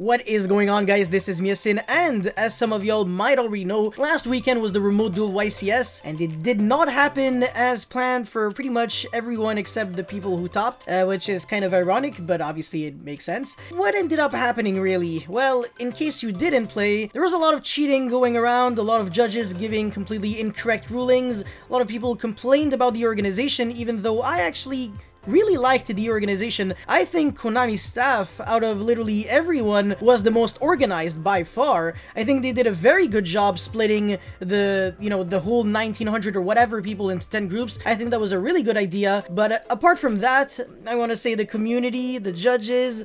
What is going on, guys? This is Miyasin, and as some of y'all might already know, last weekend was the Remote Duel YCS, and it did not happen as planned for pretty much everyone except the people who topped, which is kind of ironic, but obviously it makes sense. What ended up happening, really? Well, in case you didn't play, there was a lot of cheating going around, a lot of judges giving completely incorrect rulings, a lot of people complained about the organization, even though I actually really liked the organization. I think Konami's staff, out of literally everyone, was the most organized by far. I think they did a very good job splitting the whole 1900 or whatever people into 10 groups. I think that was a really good idea. But apart from that, I want to say the community, the judges,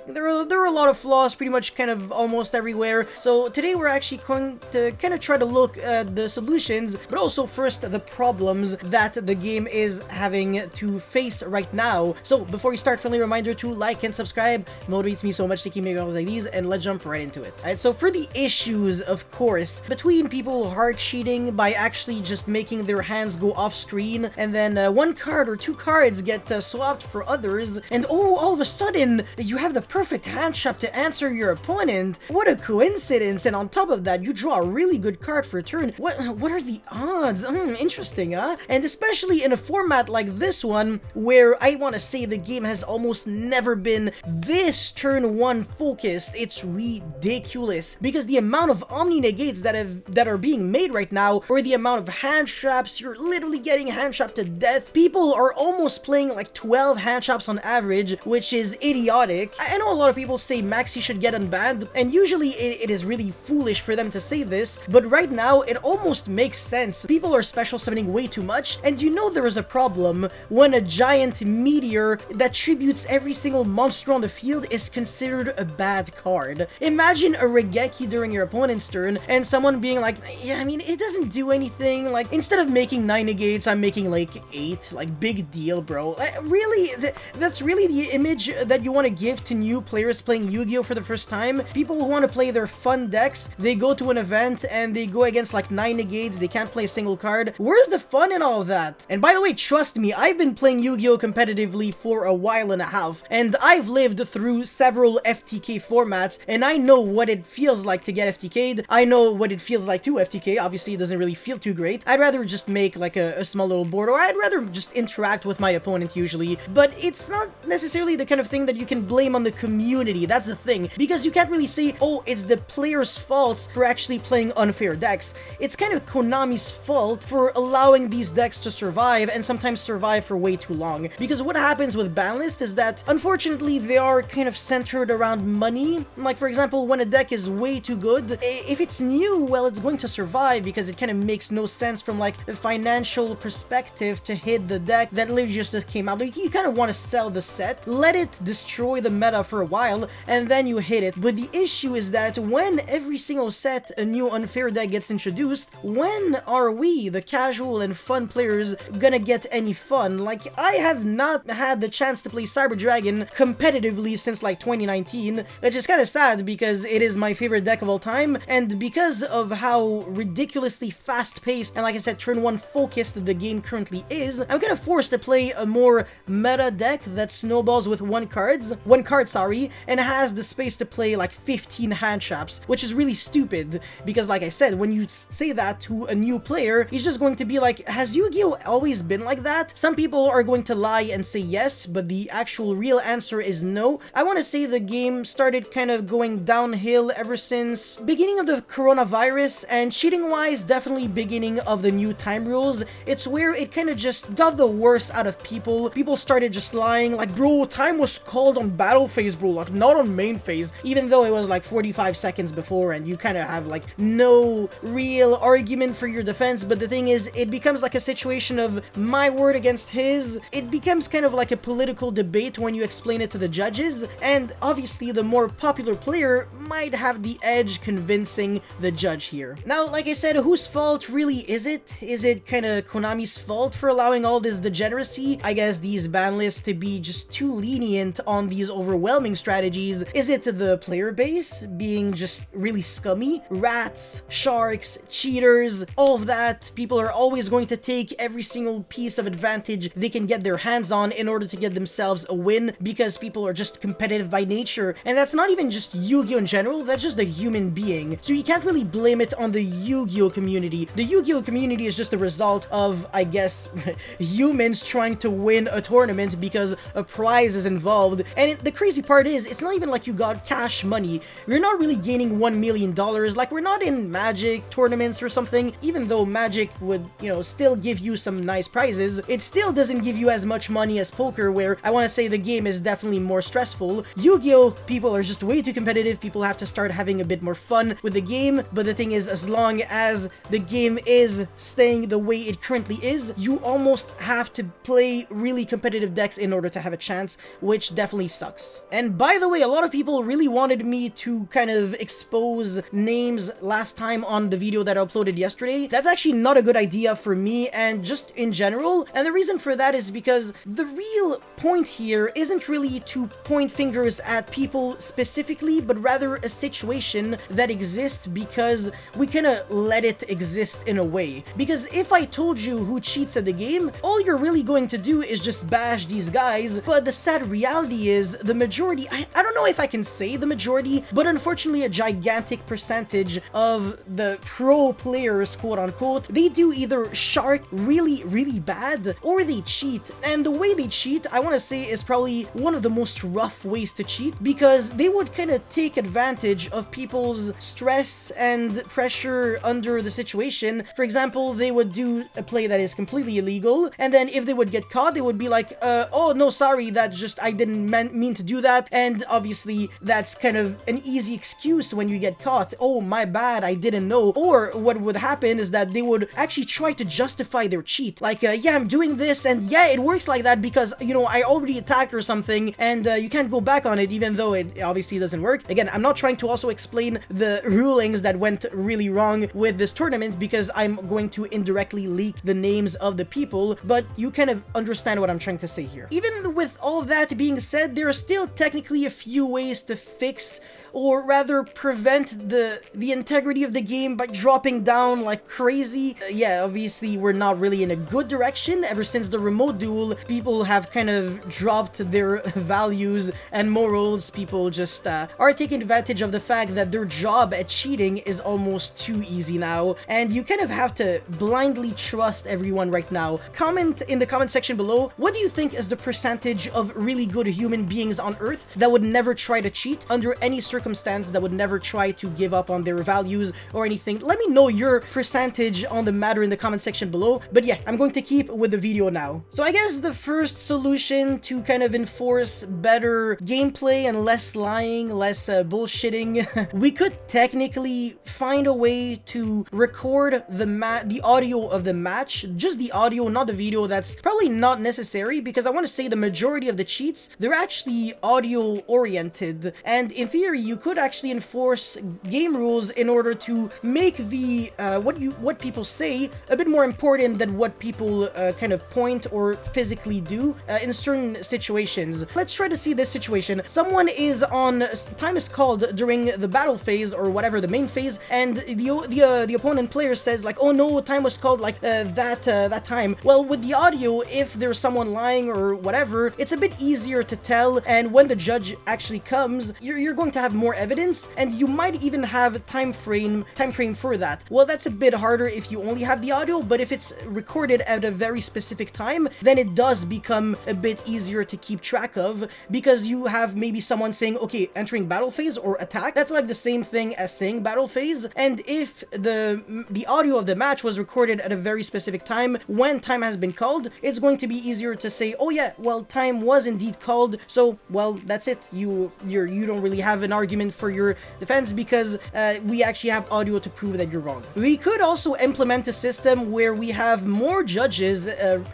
there were a lot of flaws pretty much kind of almost everywhere. So today we're actually going to kind of try to look at the solutions, but also first the problems that the game is having to face right now. So before we start, friendly reminder to like and subscribe. It motivates me so much to keep making videos like these, and let's jump right into it. Alright, so for the issues, of course, between people hard cheating by actually just making their hands go off screen, and then one card or two cards get swapped for others, and oh, all of a sudden you have the perfect hand trap to answer your opponent. What a coincidence! And on top of that, you draw a really good card for a turn. What are the odds? Interesting, huh? And especially in a format like this one, where I want to say the game has almost never been this turn one focused. It's ridiculous because the amount of Omni negates that are being made right now, or the amount of hand traps, you're literally getting hand trapped to death. People are almost playing like 12 hand traps on average, which is idiotic. I know a lot of people say Maxi should get unbanned, and usually it is really foolish for them to say this, but right now it almost makes sense. People are special summoning way too much, and you know there is a problem when a giant meteor that tributes every single monster on the field is considered a bad card. Imagine a Regeki during your opponent's turn, and someone being like, yeah, I mean, it doesn't do anything. Like, instead of making 9 negates, I'm making like 8. Like, big deal, bro. Really, that's really the image that you want to give to new players playing Yu-Gi-Oh! For the first time. People who want to play their fun decks, they go to an event and they go against like 9 negates, they can't play a single card. Where's the fun in all of that? And by the way, trust me, I've been playing Yu-Gi-Oh! Competitively for a while and a half, and I've lived through several FTK formats, and I know what it feels like to get FTK'd. I know what it feels like to FTK. Obviously, it doesn't really feel too great. I'd rather just make like a small little board, or I'd rather just interact with my opponent usually, but it's not necessarily the kind of thing that you can blame on the community. That's the thing, because you can't really say, oh, it's the player's fault for actually playing unfair decks. It's kind of Konami's fault for allowing these decks to survive, and sometimes survive for way too long. Because what happens with banlist is that, unfortunately, they are kind of centered around money. Like, for example, when a deck is way too good, if it's new, well, it's going to survive because it kind of makes no sense from like a financial perspective to hit the deck that literally just came out. Like, you kind of want to sell the set, let it destroy the meta for a while, and then you hit it. But the issue is that when every single set a new unfair deck gets introduced, when are we, the casual and fun players, gonna get any fun? Like, I have not had the chance to play Cyber Dragon competitively since like 2019, which is kind of sad because it is my favorite deck of all time, and because of how ridiculously fast-paced and, like I said, turn one focused the game currently is, I'm kind of forced to play a more meta deck that snowballs with one card, and has the space to play like 15 hand traps, which is really stupid because, like I said, when you say that to a new player, he's just going to be like, has Yu-Gi-Oh! Always been like that? Some people are going to lie and say yes, but the actual real answer is no. I want to say the game started kind of going downhill ever since beginning of the coronavirus, and cheating wise, definitely beginning of the new time rules. It's where it kind of just got the worst out of people. People started just lying, like, bro, time was called on battle phase, bro, like not on main phase, even though it was like 45 seconds before, and you kind of have like no real argument for your defense. But the thing is, it becomes like a situation of my word against his. It becomes kind of like a political debate when you explain it to the judges, and obviously the more popular player might have the edge convincing the judge here. Now, like I said, whose fault really is it? Is it kind of Konami's fault for allowing all this degeneracy? I guess these ban lists to be just too lenient on these overwhelming overwhelming strategies? Is it the player base being just really scummy? Rats, sharks, cheaters, all of that. People are always going to take every single piece of advantage they can get their hands on in order to get themselves a win, because people are just competitive by nature. And that's not even just Yu-Gi-Oh! In general, that's just the human being. So you can't really blame it on the Yu-Gi-Oh! Community. The Yu-Gi-Oh! Community is just a result of, I guess, humans trying to win a tournament because a prize is involved. And the crazy part is, it's not even like you got cash money. You're not really gaining $1 million. Like, we're not in Magic tournaments or something. Even though Magic would, you know, still give you some nice prizes, it still doesn't give you as much money as poker, where I want to say the game is definitely more stressful. Yu-Gi-Oh! People are just way too competitive. People have to start having a bit more fun with the game. But the thing is, as long as the game is staying the way it currently is, you almost have to play really competitive decks in order to have a chance, which definitely sucks. And by the way, a lot of people really wanted me to kind of expose names last time on the video that I uploaded yesterday. That's actually not a good idea for me and just in general. And the reason for that is because the real point here isn't really to point fingers at people specifically, but rather a situation that exists because we kind of let it exist in a way. Because if I told you who cheats at the game, all you're really going to do is just bash these guys. But the sad reality is the majority, I don't know if I can say the majority, but unfortunately a gigantic percentage of the pro players, quote unquote, they do either shark really, really bad, or they cheat. And the way they cheat, I want to say, is probably one of the most rough ways to cheat, because they would kind of take advantage of people's stress and pressure under the situation. For example, they would do a play that is completely illegal, and then if they would get caught, they would be like, oh no, sorry, that just, I didn't mean to do that. And obviously that's kind of an easy excuse when you get caught. Oh, my bad, I didn't know. Or what would happen is that they would actually try to justify their cheat. Like, yeah, I'm doing this, and yeah, it works like that because, you know, I already attacked or something, and you can't go back on it, even though it obviously doesn't work. Again, I'm not trying to also explain the rulings that went really wrong with this tournament, because I'm going to indirectly leak the names of the people, but you kind of understand what I'm trying to say here. Even with all of that being said, there are still technically a few ways to fix, or rather prevent the integrity of the game by dropping down like crazy. Yeah, obviously we're not really in a good direction. Ever since the remote duel, people have kind of dropped their values and morals. People just are taking advantage of the fact that their job at cheating is almost too easy now, and you kind of have to blindly trust everyone right now. Comment in the comment section below, what do you think is the percentage of really good human beings on Earth that would never try to cheat under any circumstance, that would never try to give up on their values or anything? Let me know your percentage on the matter in the comment section below. But yeah, I'm going to keep with the video now. So I guess the first solution to kind of enforce better gameplay and less lying, less bullshitting, we could technically find a way to record the audio of the match, just the audio, not the video. That's probably not necessary, because I want to say the majority of the cheats, they're actually audio oriented, and in theory you could actually enforce game rules in order to make the what people say a bit more important than what people kind of point or physically do in certain situations. Let's try to see this situation. Someone is on, time is called during the battle phase or whatever, the main phase, and the opponent player says like, oh no, time was called like that time. Well, with the audio, if there's someone lying or whatever, it's a bit easier to tell, and when the judge actually comes, you're going to have more evidence, and you might even have time frame for that. Well, that's a bit harder if you only have the audio, but if it's recorded at a very specific time, then it does become a bit easier to keep track of, because you have maybe someone saying, okay, entering battle phase or attack. That's like the same thing as saying battle phase. And if the audio of the match was recorded at a very specific time when time has been called, it's going to be easier to say, oh yeah, well, time was indeed called, so well, that's it. You don't really have an argument argument for your defense because we actually have audio to prove that you're wrong. We could also implement a system where we have more judges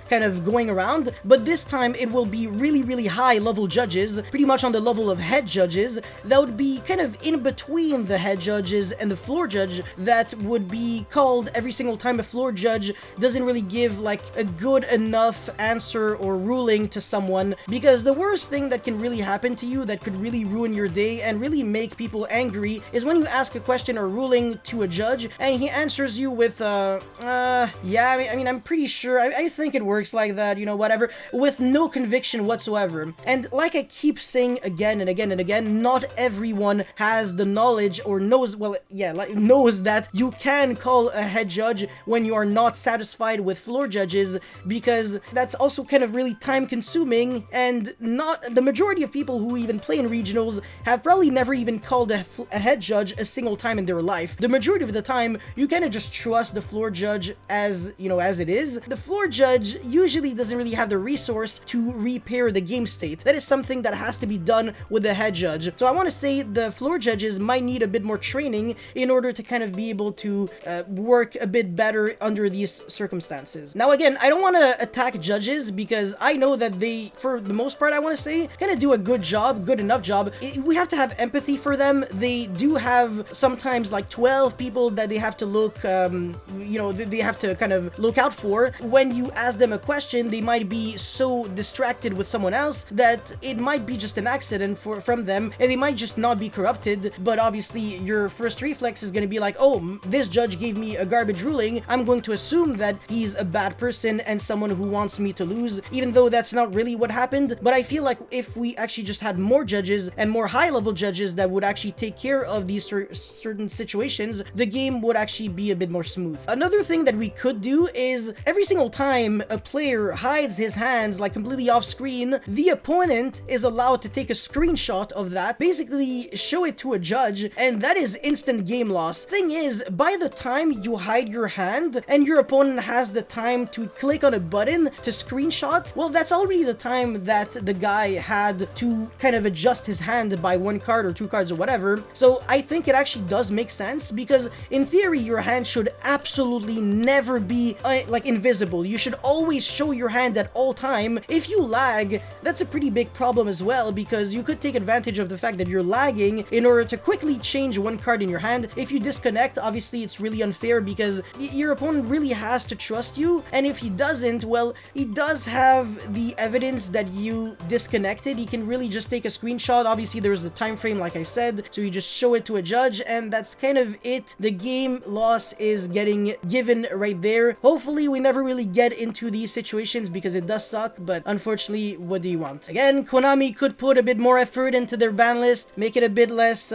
kind of going around, but this time it will be really high level judges, pretty much on the level of head judges, that would be kind of in between the head judges and the floor judge, that would be called every single time a floor judge doesn't really give like a good enough answer or ruling to someone. Because the worst thing that can really happen to you that could really ruin your day and really make people angry is when you ask a question or ruling to a judge and he answers you with yeah, I mean I'm pretty sure, I think it works like that, you know, whatever, with no conviction whatsoever. And like I keep saying again and again and again, not everyone has the knowledge or knows, well, yeah, like knows that you can call a head judge when you are not satisfied with floor judges, because that's also kind of really time consuming, and not the majority of people who even play in regionals have probably never even called a head judge a single time in their life. The majority of the time you kind of just trust the floor judge as, you know, as it is. The floor judge usually doesn't really have the resource to repair the game state. That is something that has to be done with the head judge. So I want to say the floor judges might need a bit more training in order to kind of be able to work a bit better under these circumstances. Now again, I don't want to attack judges because I know that they, for the most part, I want to say, kind of do a good job, good enough job. We have to have empathy for them. They do have sometimes like 12 people that they have to look, you know, they have to kind of look out for. When you ask them a question, they might be so distracted with someone else that it might be just an accident from them, and they might just not be corrupted. But obviously your first reflex is going to be like, oh, this judge gave me a garbage ruling, I'm going to assume that he's a bad person and someone who wants me to lose, even though that's not really what happened. But I feel like if we actually just had more judges and more high-level judges that would actually take care of these certain situations, the game would actually be a bit more smooth. Another thing that we could do is every single time a player hides his hands like completely off screen, the opponent is allowed to take a screenshot of that, basically show it to a judge, and that is instant game loss. Thing is, by the time you hide your hand and your opponent has the time to click on a button to screenshot, well, that's already the time that the guy had to kind of adjust his hand by 1 card or 2 cards or whatever. So I think it actually does make sense, because in theory your hand should absolutely never be like invisible. You should always show your hand at all time. If you lag, that's a pretty big problem as well, because you could take advantage of the fact that you're lagging in order to quickly change 1 card in your hand. If you disconnect, obviously it's really unfair because your opponent really has to trust you, and if he doesn't, well, he does have the evidence that you disconnected. He can really just take a screenshot. Obviously there's the time frame, like I said, so you just show it to a judge, and that's kind of it. The game loss is getting given right there. Hopefully we never really get into these situations because it does suck, but unfortunately, what do you want? Again, Konami could put a bit more effort into their ban list, make it a bit less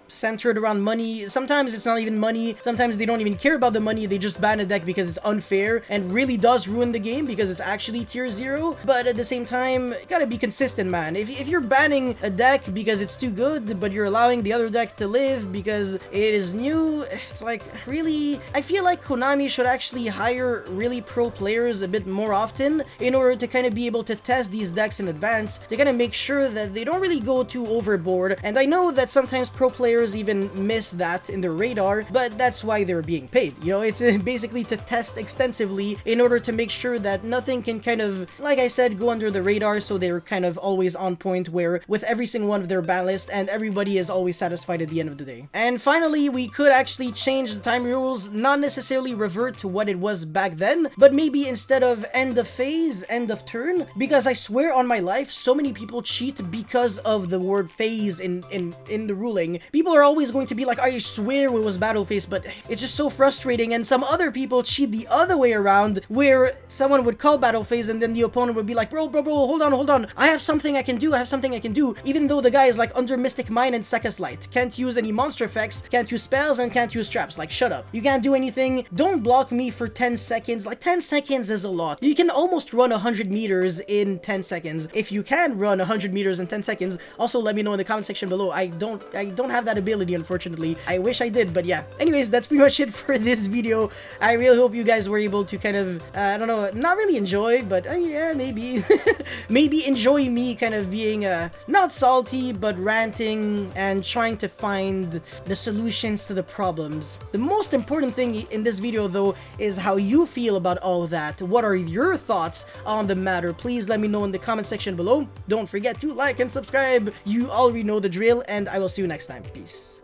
centered around money. Sometimes it's not even money, sometimes they don't even care about the money, they just ban a deck because it's unfair and really does ruin the game because it's actually tier 0. But at the same time, you gotta be consistent, man. If you're banning a deck because it's too good, but you're allowing the other deck to live because it is new, it's like, really? I feel like Konami should actually hire really pro players a bit more often in order to kind of be able to test these decks in advance, to kind of make sure that they don't really go too overboard. And I know that sometimes pro players even miss that in their radar, but that's why they're being paid. You know, it's basically to test extensively in order to make sure that nothing can kind of, like I said, go under the radar, so they're kind of always on point where with every single one of their ban list, and everybody is always satisfied at the end of the day. And finally, we could actually change the time rules, not necessarily revert to what it was back then, but maybe instead of end of phase, end of turn, because I swear on my life, so many people cheat because of the word phase in the ruling. People are always going to be like, I swear it was battle phase, but it's just so frustrating. And some other people cheat the other way around, where someone would call battle phase and then the opponent would be like, bro, hold on, I have something I can do, even though the guy is like under Mystic Mine and Sekka's Light, can't use any monster effects, can't use spells, and can't use traps. Like, shut up, you can't do anything, don't block me for 10 seconds. Like, 10 seconds is a lot. You can almost run 100 meters in 10 seconds. If you can run 100 meters in 10 seconds, also let me know in the comment section below. I don't have that ability, unfortunately. I wish I did, but yeah. Anyways, that's pretty much it for this video. I really hope you guys were able to kind of, I don't know, not really enjoy, but yeah, maybe maybe enjoy me kind of being not salty, but ranting learning and trying to find the solutions to the problems. The most important thing in this video though is how you feel about all of that. What are your thoughts on the matter? Please let me know in the comment section below. Don't forget to like and subscribe. You already know the drill, and I will see you next time. Peace.